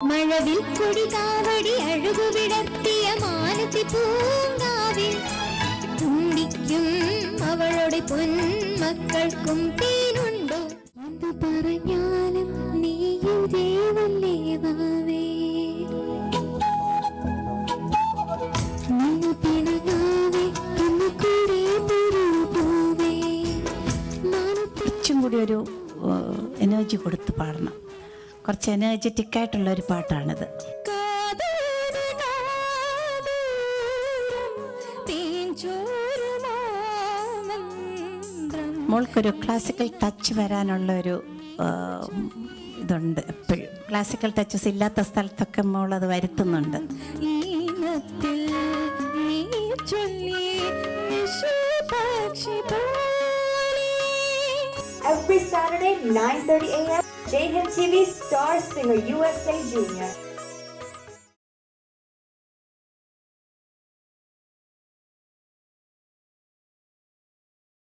മഴവിൽ കൊടി കാവടി അഴുകുവിടത്തിയ മാനത്തി പൂങ്കാവിൽ തുണ്ടിക്കും അവളുടെ പൊന്മക്കൾക്കും തേനുണ്ടോ എന്തു പറഞ്ഞാലും നീയുതേ വല്ലേ വാവേ നിന്നു പിണങ്ങാവേ എന്നു കൂടെ പോവേ കുറച്ചും കൂടി ഒരു എനർജി കൊടുത്ത് പാടണം. കുറച്ച് എനർജറ്റിക് ആയിട്ടുള്ള ഒരു പാട്ടാണിത്. മോൾക്കൊരു ക്ലാസിക്കൽ ടച്ച് വരാനുള്ള ഒരു ഇതുണ്ട്. എപ്പോഴും ക്ലാസിക്കൽ ടച്ചസ് ഇല്ലാത്ത സ്ഥലത്തൊക്കെ മോൾ അത് വരുത്തുന്നുണ്ട്. Every Saturday, 9:30 a.m., JHIM TV Star Singer USA Junior.